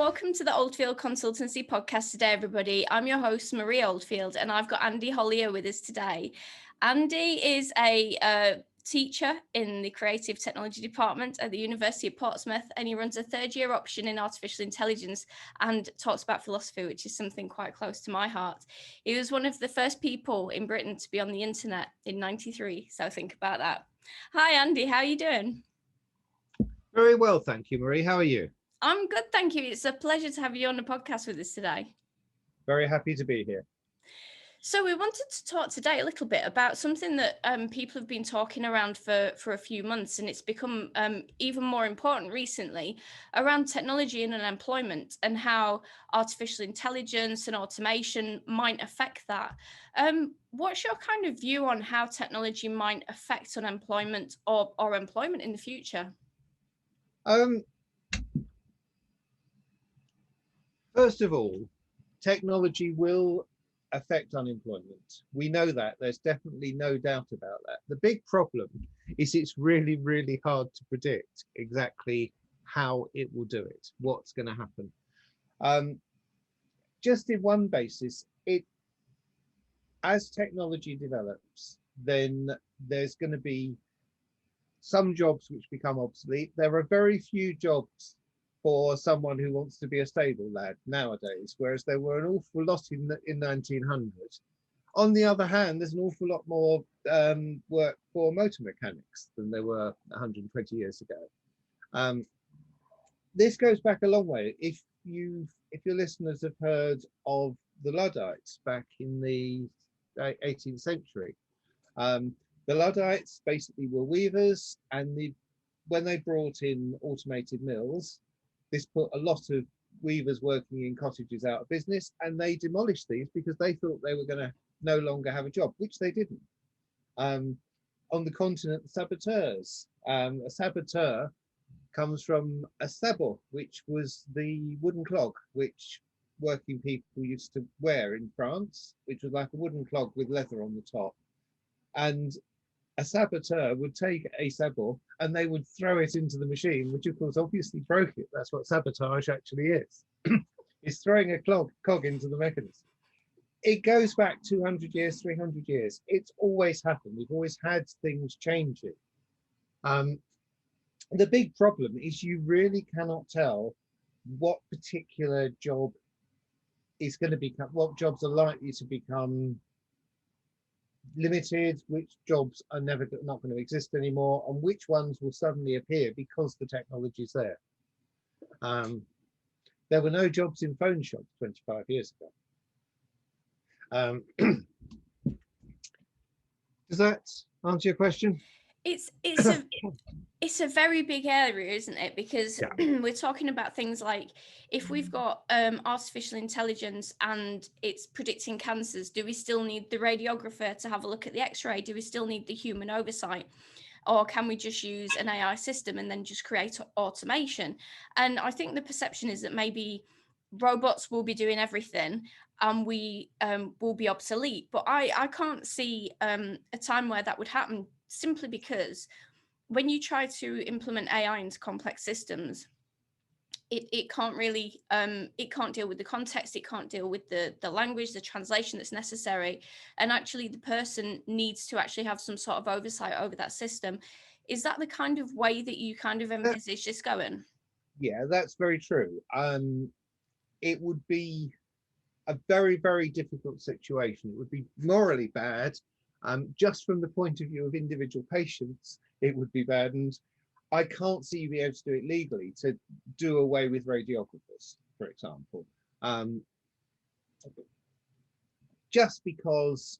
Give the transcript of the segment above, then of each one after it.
welcome to the Oldfield Consultancy podcast today, everybody. I'm your host, Marie Oldfield, and I've got Andy Hollier with us today. Andy is a teacher in the Creative Technology Department at the University of Portsmouth, and he runs a third-year option in artificial intelligence and talks about philosophy, which is something quite close to my heart. He was one of the first people in Britain to be on the internet in '93, so think about that. Hi, Andy. How are you doing? Very well, thank you, Marie. How are you? I'm good, thank you. It's a pleasure to have you on the podcast with us today. Very happy to be here. So we wanted to talk today a little bit about something that people have been talking around for a few months, and it's become even more important recently, around technology and unemployment and how artificial intelligence and automation might affect that. What's your kind of view on how technology might affect unemployment or employment in the future? First of all, technology will affect unemployment. We know that. There's definitely no doubt about that. The big problem is it's really, really hard to predict exactly how it will do it, what's going to happen. Just in one basis, as technology develops, then there's going to be some jobs which become obsolete. There are very few jobs for someone who wants to be a stable lad nowadays, whereas there were an awful lot in 1900. On the other hand, there's an awful lot more work for motor mechanics than there were 120 years ago. This goes back a long way. If your listeners have heard of the Luddites back in the 18th century, the Luddites basically were weavers, and when they brought in automated mills, this put a lot of weavers working in cottages out of business, and they demolished these because they thought they were going to no longer have a job, which they didn't. On the continent, the saboteurs. A saboteur comes from a sabot, which was the wooden clog which working people used to wear in France, which was like a wooden clog with leather on the top. And a saboteur would take a sabot and they would throw it into the machine, which of course obviously broke it. That's what sabotage actually is. It's throwing a cog into the mechanism. It goes back 200 years, 300 years. It's always happened. We've always had things changing. The big problem is you really cannot tell what particular job is going to become, what jobs are likely to become limited, which jobs are not going to exist anymore, and which ones will suddenly appear because the technology is there. There were no jobs in phone shops 25 years ago. Does that answer your question? It's a very big area, isn't it? Because we're talking about things like, if we've got artificial intelligence and it's predicting cancers, do we still need the radiographer to have a look at the x-ray? Do we still need the human oversight? Or can we just use an AI system and then just create automation? And I think the perception is that maybe robots will be doing everything and we will be obsolete. But I can't see a time where that would happen, simply because when you try to implement AI into complex systems, it can't really, it can't deal with the context, it can't deal with the language, the translation that's necessary. And actually the person needs to actually have some sort of oversight over that system. Is that the kind of way that you kind of envisage this going? Yeah, that's very true. It would be a very, very difficult situation. It would be morally bad. Just from the point of view of individual patients, it would be bad. And I can't see you be able to do it legally, to do away with radiographers, for example. Just because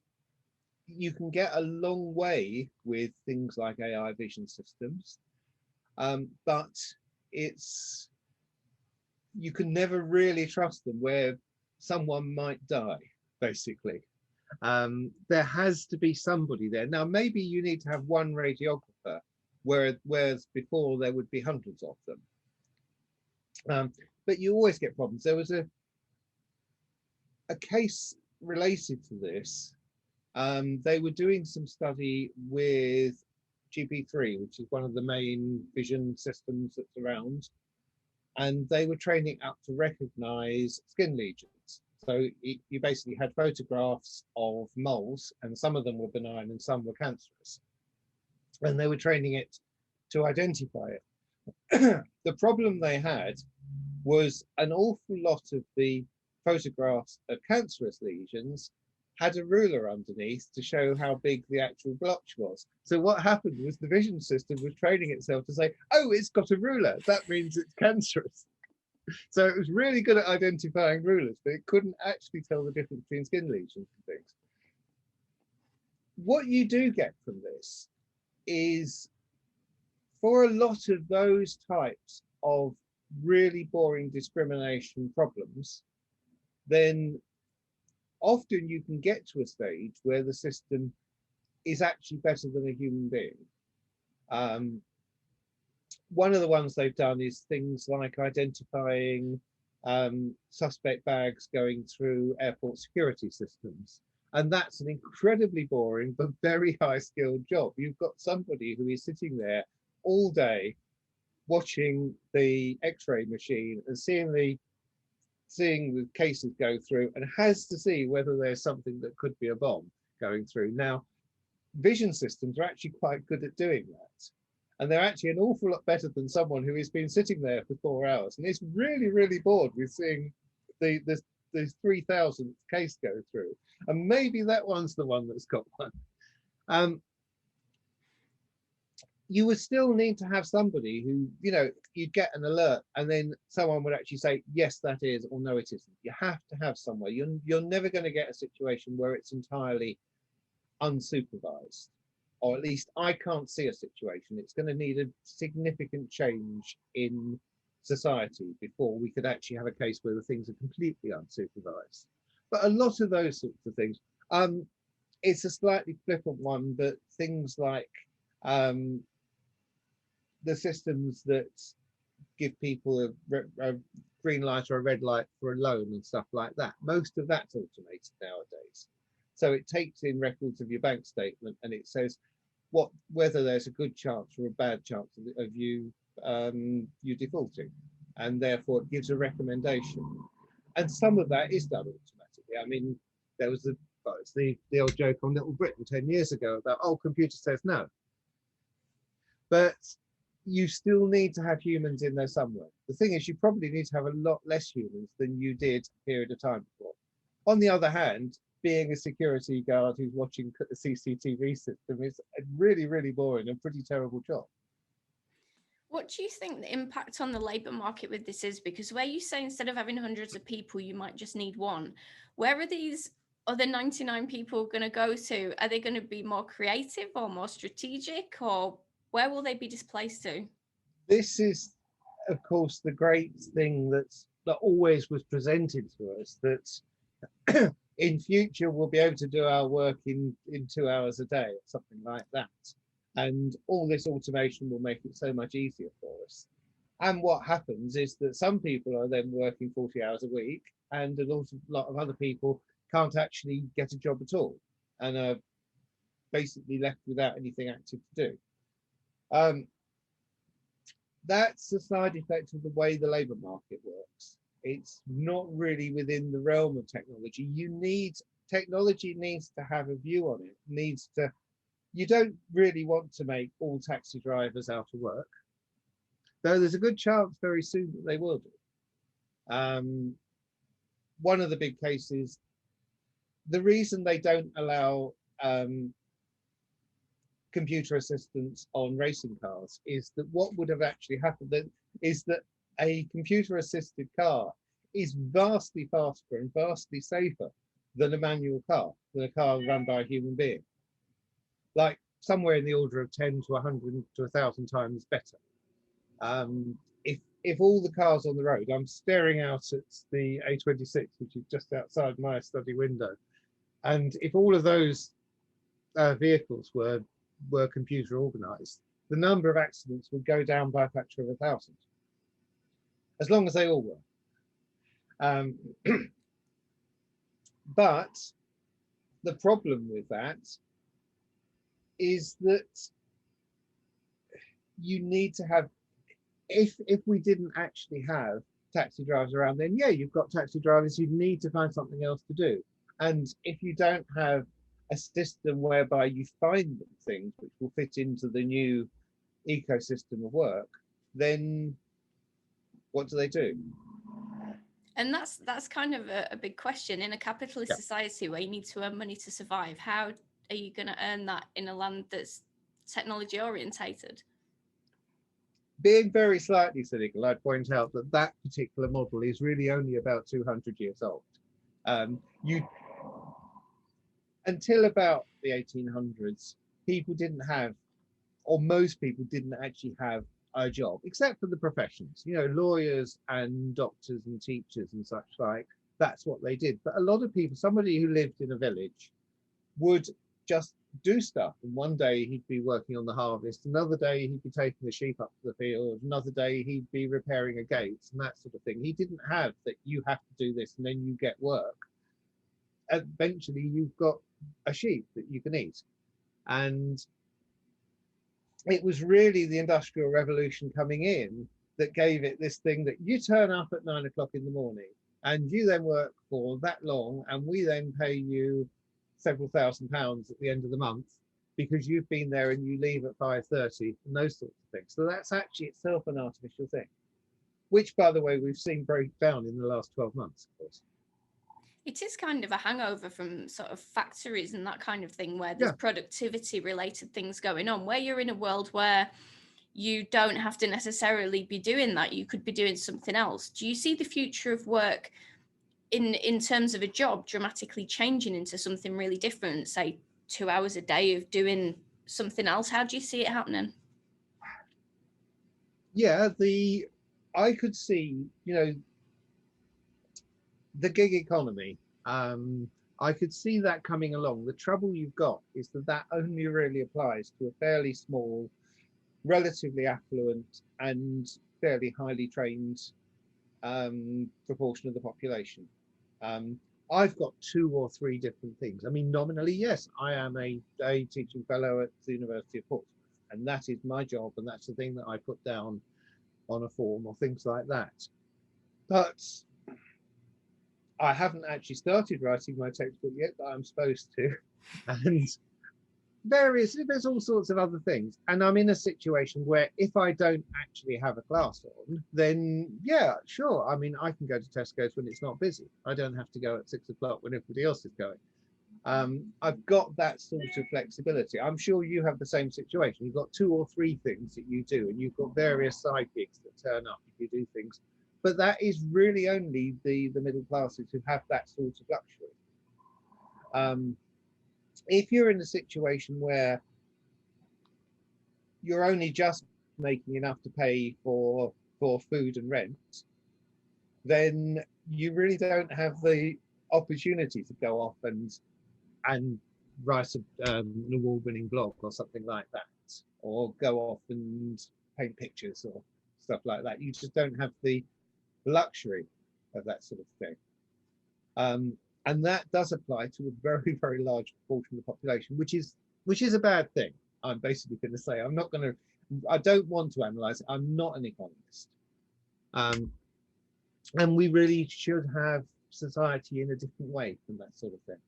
you can get a long way with things like AI vision systems, but you can never really trust them where someone might die, basically. There has to be somebody there. Now, maybe you need to have one radiographer, whereas before there would be hundreds of them. But you always get problems. There was a case related to this. They were doing some study with GP3, which is one of the main vision systems that's around. and they were training up to recognize skin lesions. So you basically had photographs of moles, and some of them were benign and some were cancerous, and they were training it to identify it. The problem they had was an awful lot of the photographs of cancerous lesions had a ruler underneath to show how big the actual blotch was. So what happened was the vision system was training itself to say, oh, it's got a ruler, that means it's cancerous. So it was really good at identifying rulers, but it couldn't actually tell the difference between skin lesions and things. What you do get from this is, for a lot of those types of really boring discrimination problems, then often you can get to a stage where the system is actually better than a human being. One of the ones they've done is things like identifying suspect bags going through airport security systems. And that's an incredibly boring but very high skilled job. You've got somebody who is sitting there all day watching the x-ray machine and seeing the cases go through, and has to see whether there's something that could be a bomb going through. Now, vision systems are actually quite good at doing that. And they're actually an awful lot better than someone who has been sitting there for 4 hours and is really, really bored with seeing the 3,000th case go through. And maybe that one's the one that's got one. You would still need to have somebody who, you'd get an alert and then someone would actually say, yes, that is, or no, it isn't. You have to have somewhere. You're never going to get a situation where it's entirely unsupervised, or at least I can't see a situation. It's going to need a significant change in society before we could actually have a case where the things are completely unsupervised. But a lot of those sorts of things, it's a slightly flippant one, but things like the systems that give people a green light or a red light for a loan and stuff like that, most of that's automated nowadays. So it takes in records of your bank statement and it says whether there's a good chance or a bad chance of you defaulting, and therefore it gives a recommendation. And some of that is done automatically. I mean, there was the old joke on Little Britain 10 years ago about, oh, computer says no. But you still need to have humans in there somewhere. The thing is, you probably need to have a lot less humans than you did a period of time before. On the other hand, being a security guard who's watching the CCTV system is a really, really boring and pretty terrible job. What do you think the impact on the labour market with this is? Because where you say instead of having hundreds of people, you might just need one, where are these other 99 people going to go to? Are they going to be more creative or more strategic, or where will they be displaced to? This is, of course, the great thing that always was presented to us, that in future we'll be able to do our work in 2 hours a day or something like that. And all this automation will make it so much easier for us. And what happens is that some people are then working 40 hours a week, and a lot of other people can't actually get a job at all and are basically left without anything active to do. That's a side effect of the way the labour market works. It's not really within the realm of technology. Technology needs to have a view on it. You don't really want to make all taxi drivers out of work, though there's a good chance very soon that they will do. One of the big cases, the reason they don't allow computer assistance on racing cars is that what would have actually happened is that a computer assisted car is vastly faster and vastly safer than a manual car, than a car run by a human being. Like somewhere in the order of 10 to 100 to 1,000 times better. If all the cars on the road, I'm staring out at the A26, which is just outside my study window, and if all of those vehicles were computer organized, the number of accidents would go down by a factor of 1,000, as long as they all were. But the problem with that is that you need to have if we didn't actually have taxi drivers around, then yeah, you've got taxi drivers, you need to find something else to do. And if you don't have a system whereby you find things which will fit into the new ecosystem of work, then what do they do? And that's kind of a big question in a capitalist society where you need to earn money to survive. How are you going to earn that in a land that's technology orientated? Being very slightly cynical, I'd point out that that particular model is really only about 200 years old. You until about the 1800s, people didn't have, or most people didn't actually have a job, except for the professions, you know, lawyers and doctors and teachers and such like. That's what they did. But a lot of people, somebody who lived in a village would just do stuff. And one day he'd be working on the harvest, another day he'd be taking the sheep up to the field, another day he'd be repairing a gate and that sort of thing. He didn't have that you have to do this and then you get work. Eventually you've got a sheep that you can eat. And it was really the Industrial Revolution coming in that gave it this thing that you turn up at 9 o'clock in the morning and you then work for that long, and we then pay you several £1,000s at the end of the month because you've been there and you leave at 5:30 and those sorts of things. So that's actually itself an artificial thing, which, by the way, we've seen break down in the last 12 months, of course. It is kind of a hangover from sort of factories and that kind of thing where there's productivity related things going on, where you're in a world where you don't have to necessarily be doing that. You could be doing something else. Do you see the future of work in terms of a job dramatically changing into something really different, say 2 hours a day of doing something else? How do you see it happening? Yeah, I could see, you know, the gig economy. I could see that coming along. The trouble you've got is that that only really applies to a fairly small, relatively affluent and fairly highly trained proportion of the population. I've got 2 or 3 different things. I mean, nominally, yes, I am a teaching fellow at the University of Portsmouth, and that is my job, and that's the thing that I put down on a form or things like that. But I haven't actually started writing my textbook yet, but I'm supposed to. And there's all sorts of other things. And I'm in a situation where if I don't actually have a class on, then yeah, sure. I mean, I can go to Tesco's when it's not busy. I don't have to go at 6 o'clock when everybody else is going. I've got that sort of flexibility. I'm sure you have the same situation. You've got 2 or 3 things that you do, and you've got various side gigs that turn up if you do things. But that is really only the middle classes who have that sort of luxury. If you're in a situation where you're only just making enough to pay for food and rent, then you really don't have the opportunity to go off and write an award-winning blog or something like that, or go off and paint pictures or stuff like that. You just don't have the luxury of that sort of thing. And that does apply to a very, very large proportion of the population, which is a bad thing. I'm basically going to say, I don't want to analyze it. I'm not an economist. And we really should have society in a different way from that sort of thing.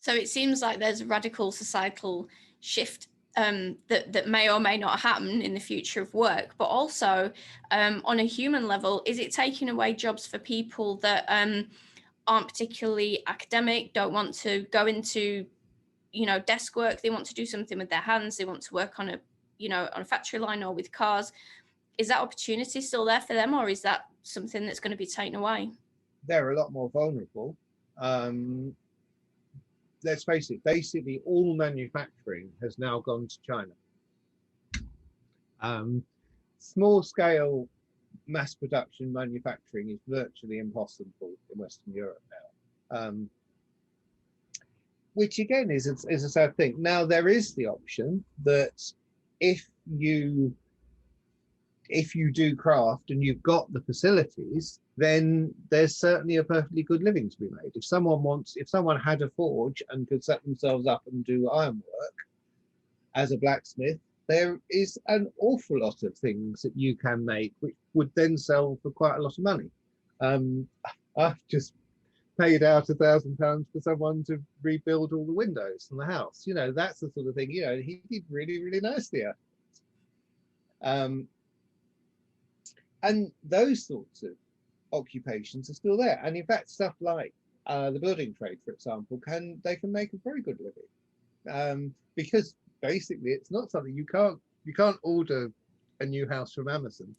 So it seems like there's a radical societal shift that may or may not happen in the future of work, but also on a human level, is it taking away jobs for people that aren't particularly academic, don't want to go into, you know, desk work? They want to do something with their hands. They want to work on a factory line or with cars. Is that opportunity still there for them, or is that something that's going to be taken away? They're a lot more vulnerable. Let's face it, basically all manufacturing has now gone to China. Small scale mass production manufacturing is virtually impossible in Western Europe now, which again is a sad thing. Now there is the option that if you do craft and you've got the facilities, then there's certainly a perfectly good living to be made. If someone had a forge and could set themselves up and do ironwork as a blacksmith, there is an awful lot of things that you can make which would then sell for quite a lot of money. I've just paid out £1,000 for someone to rebuild all the windows in the house. You know, that's the sort of thing, you know, he did really, really nicely at. And those sorts of occupations are still there. And in fact, stuff like the building trade, for example, they can make a very good living. Because basically it's not something you can't order a new house from Amazon.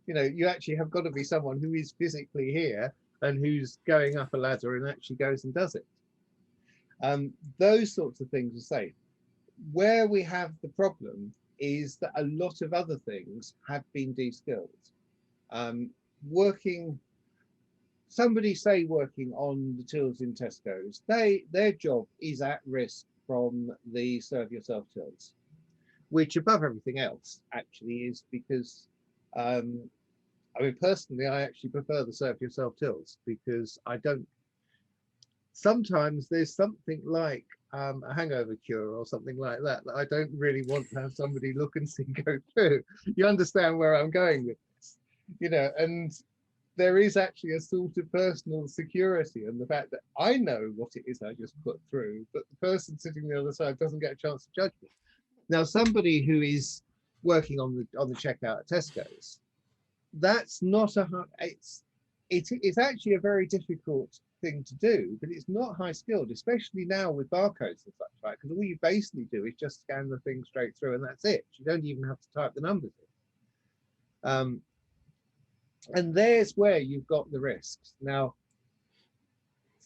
You know, you actually have got to be someone who is physically here and who's going up a ladder and actually goes and does it. Those sorts of things are safe. Where we have the problem is that a lot of other things have been de-skilled. Somebody say working on the tills in Tesco's, their job is at risk from the serve yourself tills, which above everything else actually is because I mean, personally, I actually prefer the serve yourself tills because sometimes there's something like a hangover cure or something like that I don't really want to have somebody look and see go through. You understand where I'm going with this, you know, and there is actually a sort of personal security in the fact that I know what it is I just put through, but the person sitting on the other side doesn't get a chance to judge me. Now, somebody who is working on the checkout at Tesco's, that's not it's actually a very difficult thing to do, but it's not high skilled, especially now with barcodes and such like, because all you basically do is just scan the thing straight through and that's it. You don't even have to type the numbers in. And there's where you've got the risks. Now,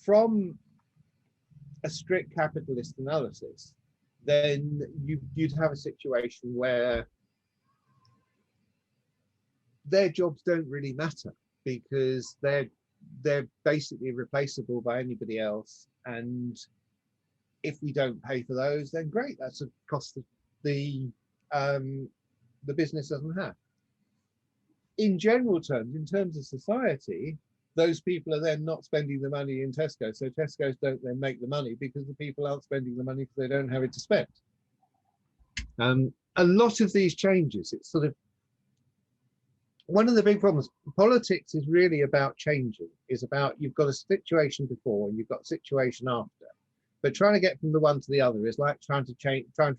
from a strict capitalist analysis, then you'd have a situation where their jobs don't really matter because they're basically replaceable by anybody else. And if we don't pay for those, then great, that's a cost that the business doesn't have. In general terms, in terms of society, those people are then not spending the money in Tesco. So Tesco's don't then make the money because the people aren't spending the money because they don't have it to spend. A lot of these changes, it's sort of one of the big problems. Politics is really about changing, is about you've got a situation before and you've got a situation after. But trying to get from the one to the other is like trying to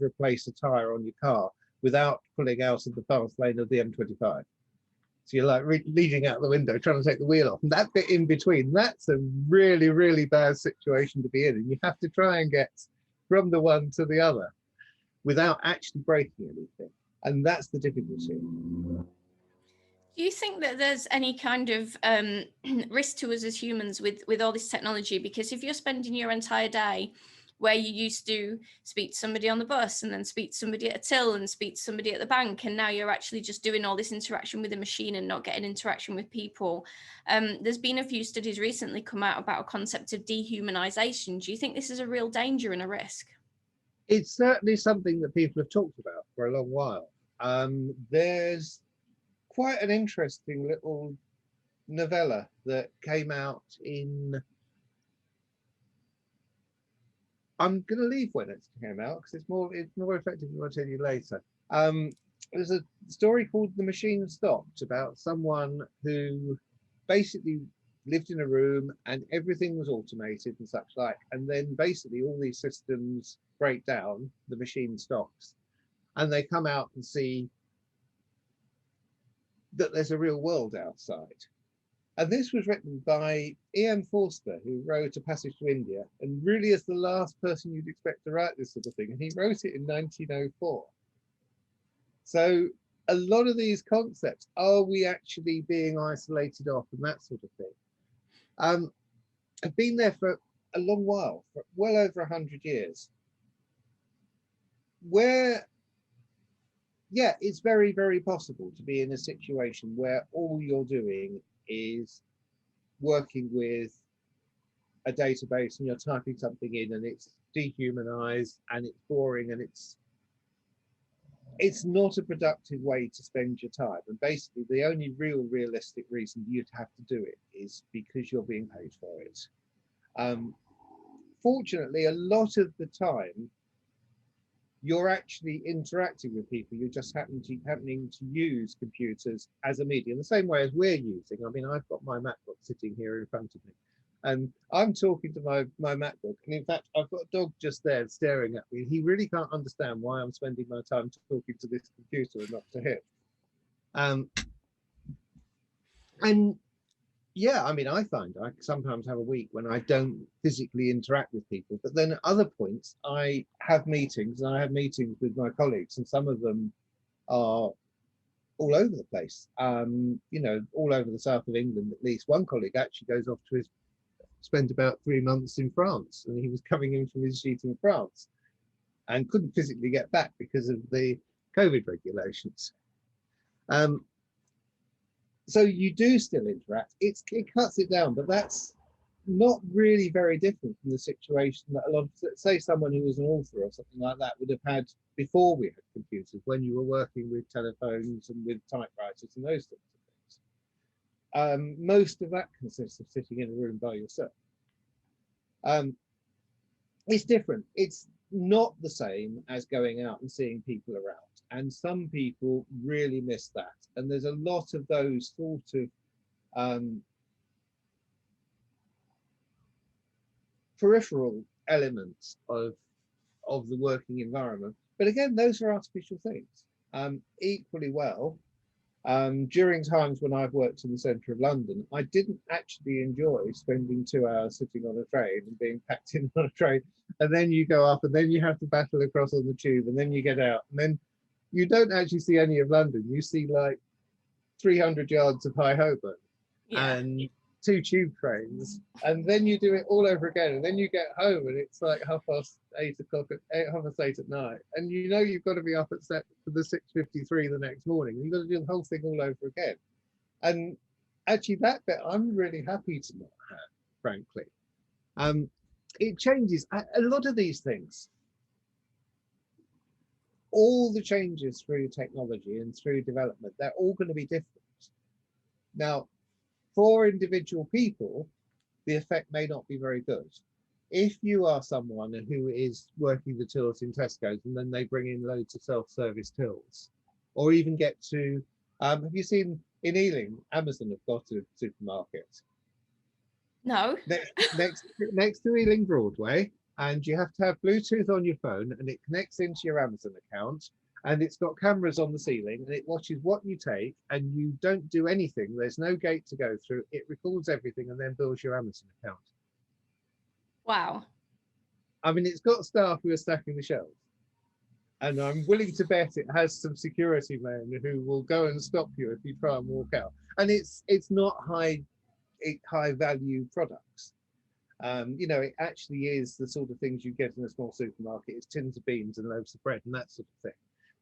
replace a tire on your car without pulling out of the fast lane of the M25. So you're like leaning out the window, trying to take the wheel off. And that bit in between, that's a really, really bad situation to be in. And you have to try and get from the one to the other without actually breaking anything. And that's the difficulty. Do you think that there's any kind of risk to us as humans with all this technology? Because if you're spending your entire day where you used to speak to somebody on the bus and then speak to somebody at a till and speak to somebody at the bank, and now you're actually just doing all this interaction with a machine and not getting interaction with people. There's been a few studies recently come out about a concept of dehumanization. Do you think this is a real danger and a risk? It's certainly something that people have talked about for a long while. There's quite an interesting little novella that came out in, I'm going to leave when it came out because it's more effective than I'll tell you later. There's a story called The Machine Stopped about someone who basically lived in a room and everything was automated and such like, and then basically all these systems break down, the machine stops, and they come out and see that there's a real world outside. And this was written by E.M. Forster, who wrote A Passage to India, and really is the last person you'd expect to write this sort of thing. And he wrote it in 1904. So a lot of these concepts, are we actually being isolated off and that sort of thing, have been there for a long while, for well over 100 years. Where, yeah, it's very, very possible to be in a situation where all you're doing is working with a database and you're typing something in and it's dehumanized and it's boring and it's not a productive way to spend your time. And basically the only realistic reason you'd have to do it is because you're being paid for it. Fortunately, a lot of the time, you're actually interacting with people. You're just happening to use computers as a medium, the same way as we're using. I mean, I've got my MacBook sitting here in front of me, and I'm talking to my MacBook. And in fact, I've got a dog just there staring at me. He really can't understand why I'm spending my time talking to this computer and not to him. And yeah, I mean, I find I sometimes have a week when I don't physically interact with people, but then at other points I have meetings, and I have meetings with my colleagues, and some of them are all over the place. You know, all over the south of England. At least one colleague actually goes off to spent about 3 months in France, and he was coming in from his shoot in France and couldn't physically get back because of the COVID regulations. So you do still interact. It cuts it down, but that's not really very different from the situation that a lot of, say, someone who was an author or something like that would have had before we had computers, when you were working with telephones and with typewriters and those sorts of things. Most of that consists of sitting in a room by yourself. It's different. It's not the same as going out and seeing people around. And some people really miss that. And there's a lot of those sort of peripheral elements of the working environment. But again, those are artificial things. Equally well, during times when I've worked in the centre of London, I didn't actually enjoy spending 2 hours sitting on a train and being packed in on a train. And then you go up, and then you have to battle across on the tube, and then you get out, and then you don't actually see any of London. You see like 300 yards of High Holborn and 2 tube trains, and then you do it all over again, and then you get home and it's like 8:30 at night, and you know you've got to be up at set for the 6:53 the next morning, and you've got to do the whole thing all over again. And actually that bit I'm really happy to not have, frankly. It changes a lot of these things. All the changes through technology and through development, they're all going to be different. Now, for individual people, the effect may not be very good. If you are someone who is working the tills in Tesco's, and then they bring in loads of self-service tills, or even get to, have you seen in Ealing, Amazon have got a supermarket? No. Next to Ealing Broadway, and you have to have Bluetooth on your phone, and it connects into your Amazon account, and it's got cameras on the ceiling, and it watches what you take, and you don't do anything. There's no gate to go through. It records everything and then bills your Amazon account. Wow. I mean, it's got staff who are stacking the shelves, and I'm willing to bet it has some security men who will go and stop you if you try and walk out. And it's not high value products. You know, it actually is the sort of things you get in a small supermarket. It's tins of beans and loaves of bread and that sort of thing.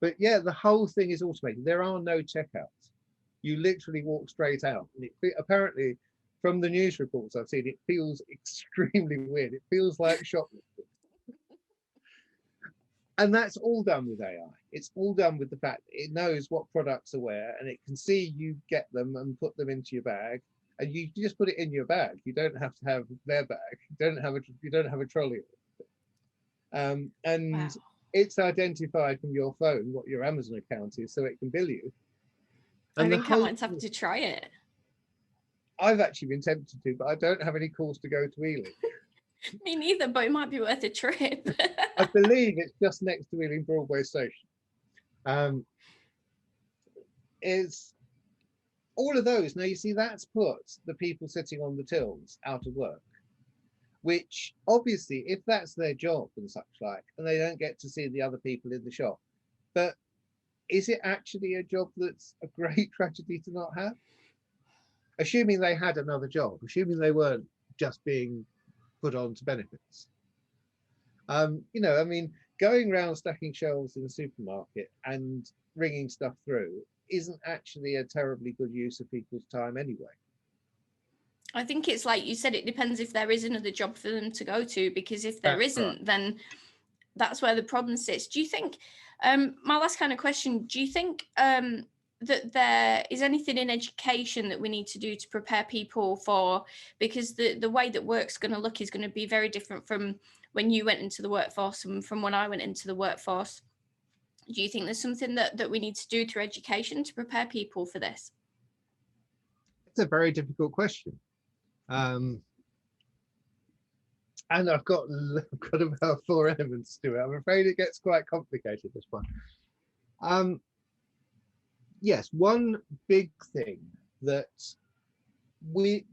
But yeah, the whole thing is automated. There are no checkouts. You literally walk straight out. And it, apparently, from the news reports I've seen, it feels extremely weird. It feels like shoplifting. And that's all done with AI. It's all done with the fact that it knows what products are where, and it can see you get them and put them into your bag. And you just put it in your bag. You don't have to have their bag. You don't have a trolley. And wow. It's identified from your phone what your Amazon account is, so it can bill you. And I think I might have to try it. I've actually been tempted to, but I don't have any calls to go to Ealing. Me neither, but it might be worth a trip. I believe it's just next to Ealing Broadway Station. It's all of those. Now, you see, that's put the people sitting on the tills out of work, which obviously, if that's their job and such like, and they don't get to see the other people in the shop, but is it actually a job that's a great tragedy to not have? Assuming they had another job, assuming they weren't just being put on to benefits. You know, I mean, going around stacking shelves in a supermarket and ringing stuff through isn't actually a terribly good use of people's time anyway. I think it's like you said, it depends if there is another job for them to go to, because if there isn't, then that's where the problem sits. Do you think, my last kind of question, do you think that there is anything in education that we need to do to prepare people for, because the way that work's going to look is going to be very different from when you went into the workforce and from when I went into the workforce? Do you think there's something that we need to do through education to prepare people for this? It's a very difficult question. And I've got about 4 elements to it. I'm afraid it gets quite complicated, this one. Yes, one big thing that which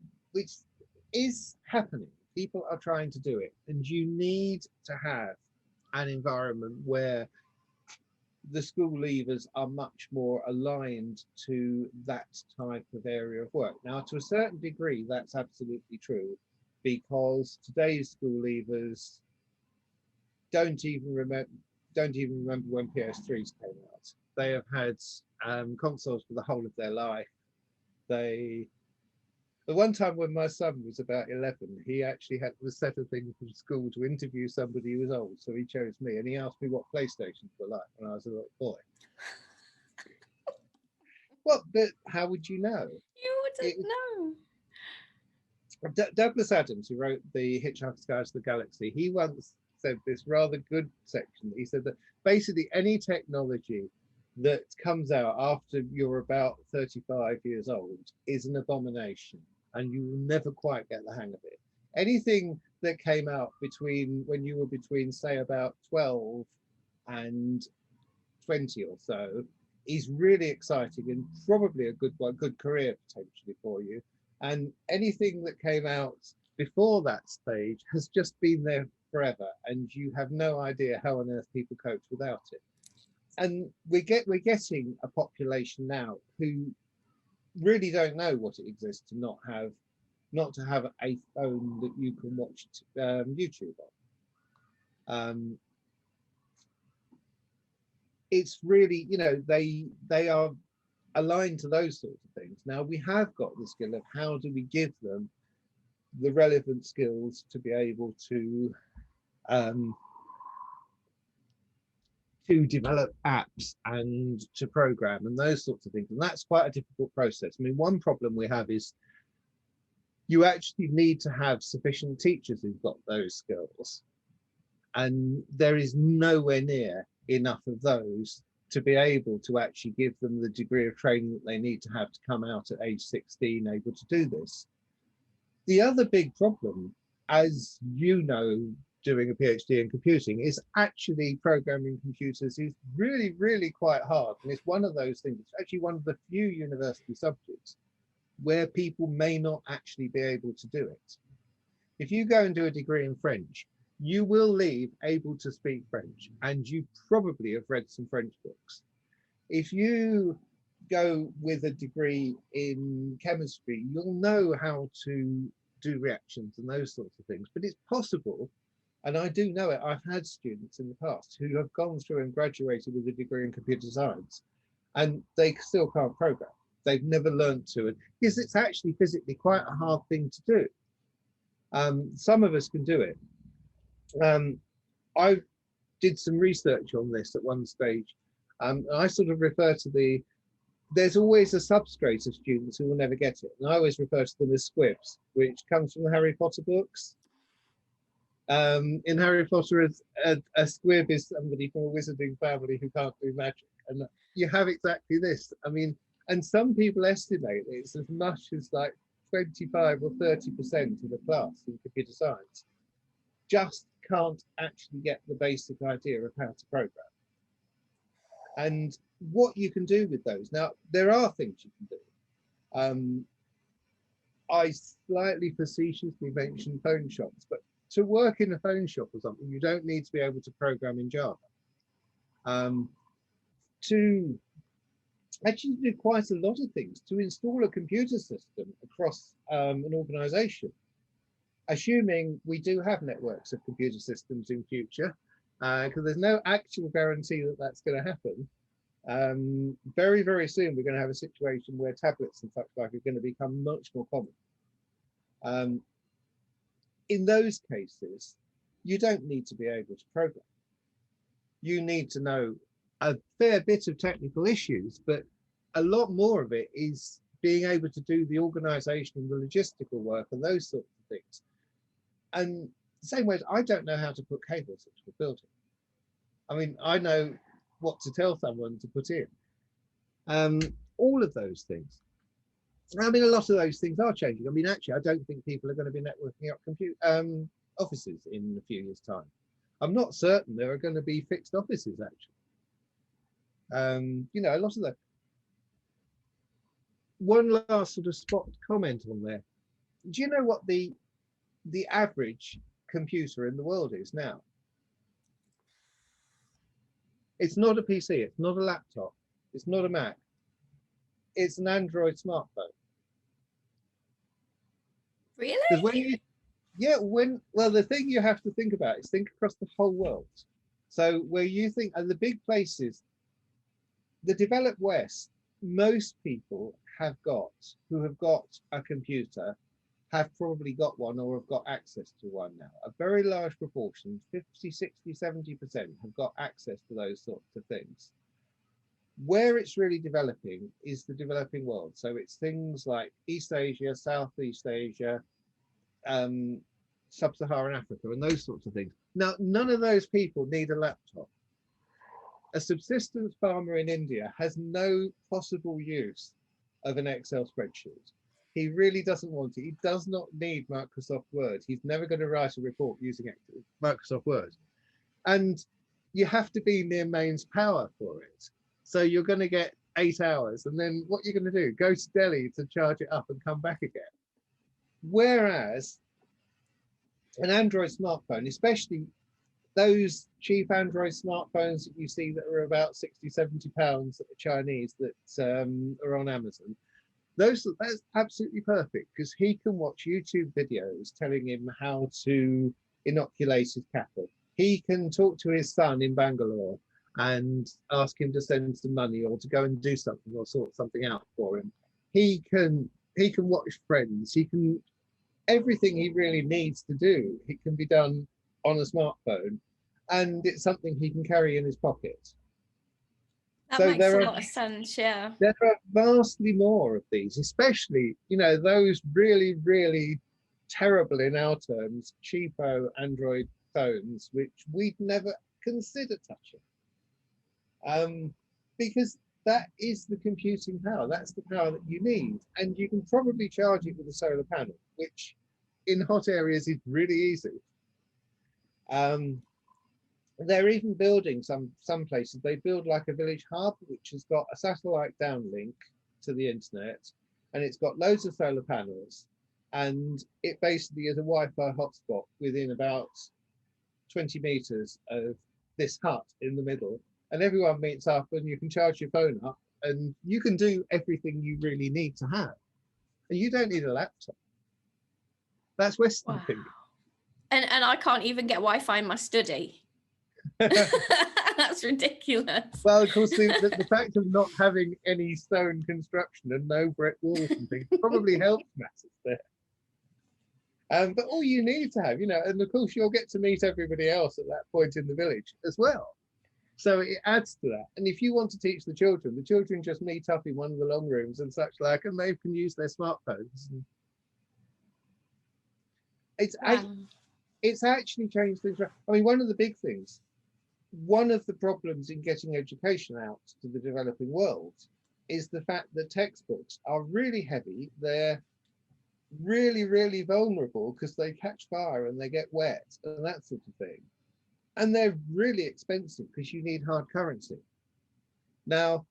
is happening, people are trying to do it, and you need to have an environment where the school leavers are much more aligned to that type of area of work. Now, to a certain degree, that's absolutely true, because today's school leavers don't even remember when PS3s came out. They have had consoles for the whole of their life. The one time when my son was about 11, he actually had a set of things from school to interview somebody who was old, so he chose me, and he asked me what PlayStations were like when I was a little boy. Well, but how would you know? You wouldn't know. Douglas Adams, who wrote The Hitchhiker's Guide to the Galaxy, he once said this rather good section. He said that basically any technology that comes out after you're about 35 years old is an abomination, and you will never quite get the hang of it. Anything that came out between when you were between, say, about 12 and 20 or so is really exciting and probably a good career potentially for you. And anything that came out before that stage has just been there forever, and you have no idea how on earth people cope without it. And we're getting a population now who really don't know what it exists to not to have a phone that you can watch YouTube on. It's really, they are aligned to those sorts of things. Now we have got the skill of how do we give them the relevant skills to be able to develop apps and to program and those sorts of things. And that's quite a difficult process. I mean, one problem we have is you actually need to have sufficient teachers who've got those skills. And there is nowhere near enough of those to be able to actually give them the degree of training that they need to have to come out at age 16 able to do this. The other big problem, as you know, doing a PhD in computing, is actually programming computers is really, really quite hard. And it's one of those things, it's actually one of the few university subjects where people may not actually be able to do it. If you go and do a degree in French, you will leave able to speak French, and you probably have read some French books. If you go with a degree in chemistry, you'll know how to do reactions and those sorts of things. But it's possible, and I do know it, I've had students in the past who have gone through and graduated with a degree in computer science, and they still can't program. They've never learned to, because it's actually physically quite a hard thing to do. Some of us can do it. I did some research on this at one stage. I sort of refer to there's always a substrate of students who will never get it. And I always refer to them as squibs, which comes from the Harry Potter books. In Harry Potter, a squib is somebody from a wizarding family who can't do magic. And you have exactly this. I mean, and some people estimate it's as much as like 25 or 30% of the class in computer science just can't actually get the basic idea of how to program. And what you can do with those. Now, there are things you can do. I slightly facetiously mentioned phone shops, but to work in a phone shop or something, you don't need to be able to program in Java. To actually do quite a lot of things, to install a computer system across an organization, assuming we do have networks of computer systems in future, because there's no actual guarantee that that's going to happen. Very, very soon, we're going to have a situation where tablets and such like are going to become much more common. In those cases, you don't need to be able to program. You need to know a fair bit of technical issues, but a lot more of it is being able to do the organization and the logistical work and those sorts of things. And the same way, I don't know how to put cables into a building. I mean, I know what to tell someone to put in. All of those things. I mean, a lot of those things are changing. I mean, actually, I don't think people are going to be networking up offices in a few years' time. I'm not certain there are going to be fixed offices, actually. You know, a lot of the. One last sort of spot comment on there. Do you know what the average computer in the world is now? It's not a PC, it's not a laptop, it's not a Mac. It's an Android smartphone. Really? Because well, the thing you have to think about is think across the whole world. So where you think, and the big places, the developed West, most people who have got a computer have probably got one or have got access to one now. A very large proportion, 50, 60, 70% have got access to those sorts of things. Where it's really developing is the developing world. So it's things like East Asia, Southeast Asia, Sub-Saharan Africa, and those sorts of things. Now, none of those people need a laptop. A subsistence farmer in India has no possible use of an Excel spreadsheet. He really doesn't want it. He does not need Microsoft Word. He's never going to write a report using Microsoft Word. And you have to be near mains power for it. So you're going to get 8 hours. And then what you're going to do, go to Delhi to charge it up and come back again. Whereas an Android smartphone, especially those cheap Android smartphones that you see that are about 60, 70 pounds that are Chinese that are on Amazon, that's absolutely perfect because he can watch YouTube videos telling him how to inoculate his cattle. He can talk to his son in Bangalore and ask him to send some money or to go and do something or sort something out for him. He can watch Friends. He can, everything he really needs to do, it can be done on a smartphone, and it's something he can carry in his pocket. That makes a lot of sense, yeah. There are vastly more of these, especially, you know, those really, really terrible in our terms, cheapo Android phones, which we'd never consider touching. Because that is the computing power. That's the power that you need. And you can probably charge it with a solar panel, which in hot areas is really easy. They're even building some places, they build like a village hub, which has got a satellite downlink to the internet, and it's got loads of solar panels, and it basically is a Wi-Fi hotspot within about 20 meters of this hut in the middle, and everyone meets up and you can charge your phone up and you can do everything you really need to have. And you don't need a laptop. That's Western thinking. And I can't even get Wi-Fi in my study. That's ridiculous. Well, of course, the fact of not having any stone construction and no brick walls and things probably helps matters there. But all you need to have, you know, and of course you'll get to meet everybody else at that point in the village as well. So it adds to that. And if you want to teach the children just meet up in one of the long rooms and such like, and they can use their smartphones. And it's actually changed things. I mean, one of the big things, one of the problems in getting education out to the developing world is the fact that textbooks are really heavy. They're really, really vulnerable because they catch fire and they get wet and that sort of thing. And they're really expensive because you need hard currency. Now,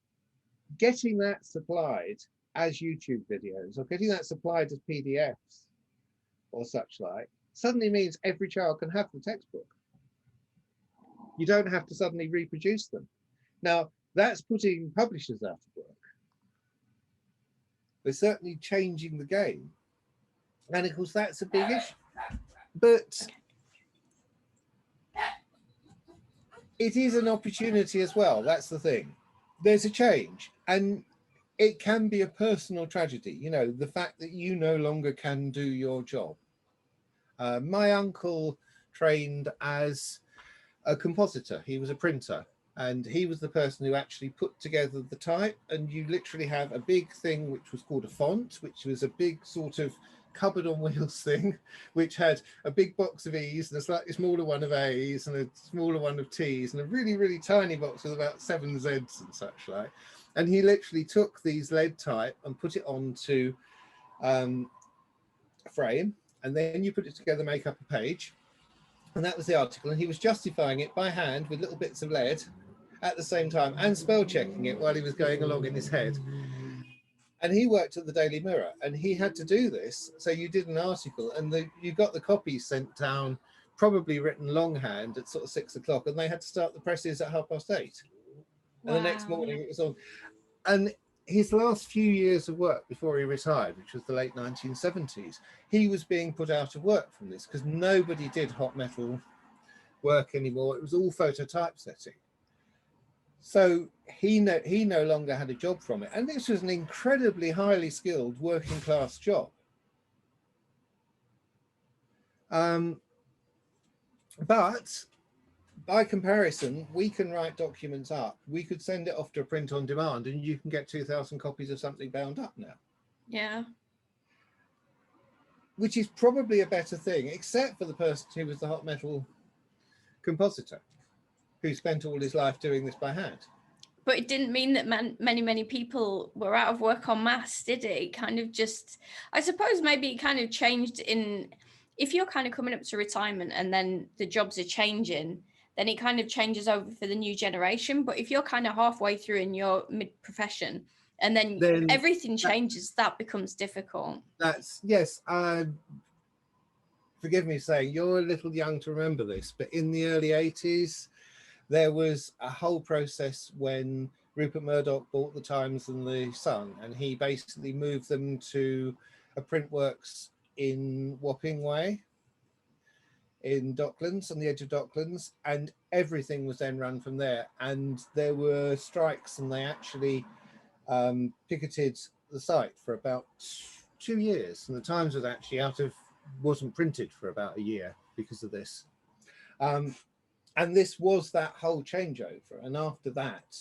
getting that supplied as YouTube videos or getting that supplied as PDFs or such like suddenly means every child can have the textbook. You don't have to suddenly reproduce them. Now, that's putting publishers out of work. They're certainly changing the game. And of course, that's a big issue. But it is an opportunity as well. That's the thing. There's a change. And it can be a personal tragedy. You know, the fact that you no longer can do your job. My uncle trained as a compositor. He was a printer, and he was the person who actually put together the type. And you literally have a big thing which was called a font, which was a big sort of cupboard on wheels thing, which had a big box of E's and a slightly smaller one of A's and a smaller one of T's and a really, really tiny box with about 7 Z's and such like. And he literally took these lead type and put it onto a frame, and then you put it together, make up a page, and that was the article. And he was justifying it by hand with little bits of lead at the same time and spell checking it while he was going along in his head. And he worked at the Daily Mirror, and he had to do this. So you did an article, and you got the copies sent down, probably written longhand at sort of 6 o'clock, and they had to start the presses at 8:30. And the next morning it was on. And his last few years of work before he retired, which was the late 1970s, he was being put out of work from this because nobody did hot metal work anymore. It was all photo typesetting. So he no longer had a job from it. And this was an incredibly highly skilled working class job. But by comparison, we can write documents up. We could send it off to print on demand, and you can get 2,000 copies of something bound up now. Yeah. Which is probably a better thing, except for the person who was the hot metal compositor, who spent all his life doing this by hand. But it didn't mean that many people were out of work en masse, did it? It kind of just, I suppose maybe it kind of changed if you're kind of coming up to retirement and then the jobs are changing, then it kind of changes over for the new generation. But if you're kind of halfway through in your mid-profession and then everything changes, that becomes difficult. That's, yes. Forgive me saying, you're a little young to remember this, but in the early 80s, there was a whole process when Rupert Murdoch bought the Times and the Sun, and he basically moved them to a printworks in Wapping Way in Docklands, on the edge of Docklands, and everything was then run from there. And there were strikes, and they actually picketed the site for about 2 years, and the Times was actually wasn't printed for about a year because of this. And this was that whole changeover. And after that,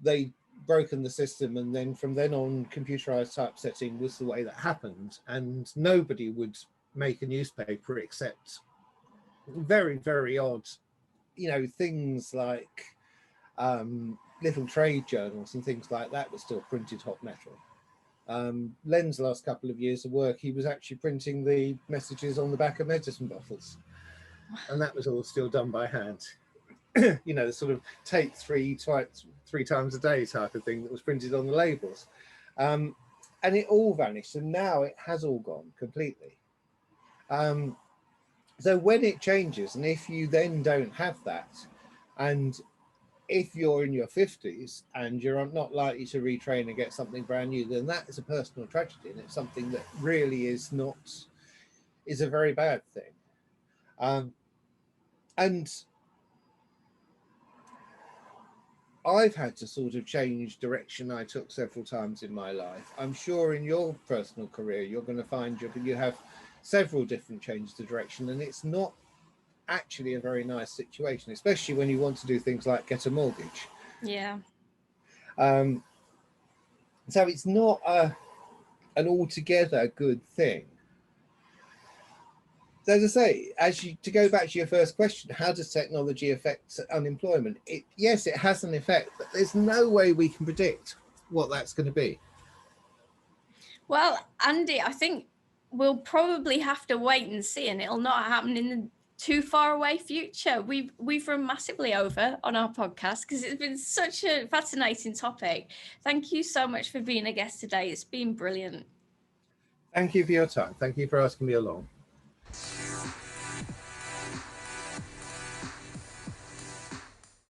they broken the system. And then from then on, computerized typesetting was the way that happened. And nobody would make a newspaper except very, very odd, things like little trade journals and things like that were still printed hot metal. Len's last couple of years of work, he was actually printing the messages on the back of medicine bottles. And that was all still done by hand. The sort of take three times a day type of thing that was printed on the labels. And it all vanished. And now it has all gone completely. So when it changes, and if you then don't have that, and if you're in your 50s and you're not likely to retrain and get something brand new, then that is a personal tragedy. And it's something that really is a very bad thing. And I've had to sort of change direction I took several times in my life. I'm sure in your personal career, you're going to find you have several different changes of direction, and it's not actually a very nice situation, especially when you want to do things like get a mortgage. Yeah. So it's not an altogether good thing. As I say, to go back to your first question, how does technology affect unemployment? Yes, it has an effect, but there's no way we can predict what that's going to be. Well, Andy, I think we'll probably have to wait and see, and it'll not happen in the too far away future. We've run massively over on our podcast because it's been such a fascinating topic. Thank you so much for being a guest today. It's been brilliant. Thank you for your time. Thank you for asking me along.